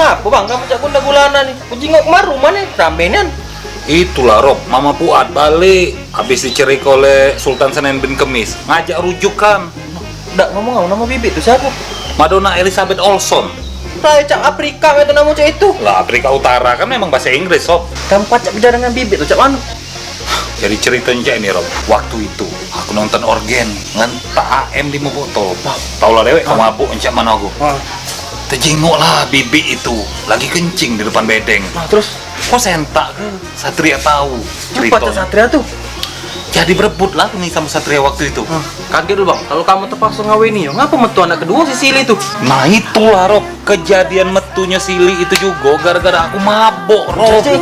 Apa bang, kamu cak gunda gulana nih? Kujingok maru mana? Ramenan. Itulah Rob, Mama Fuad balik habis dicerik oleh Sultan Senen bin Kemis, ngajak rujukan. Nggak ngomong nama bibit itu siapa? Madonna Elizabeth Olson. Raya cak Afrika itu nama cak itu. Lah Afrika Utara kan memang bahasa Inggris Rob. Kamu cak bicara dengan bibit tuh cak mana? Jadi ceritanya cak ini Rob, waktu itu aku nonton organ ngentak AM 5 botol. Tau lah dewek kamu mabuk encak mana aku. Terjenguk lah bibi itu lagi kencing di depan bedeng. Nah, terus Kok sentak ke? Satria tahu apa cak ceritanya. Satria tuh? Jadi berebut lah nih sama Satria waktu itu. Kaget lu bang, kalau kamu terpaksa ngawini ya, ngapa metu anak kedua si Sili tuh? Nah itulah Rob, kejadian metunya Sili itu juga gara-gara aku mabok Rob. Itu.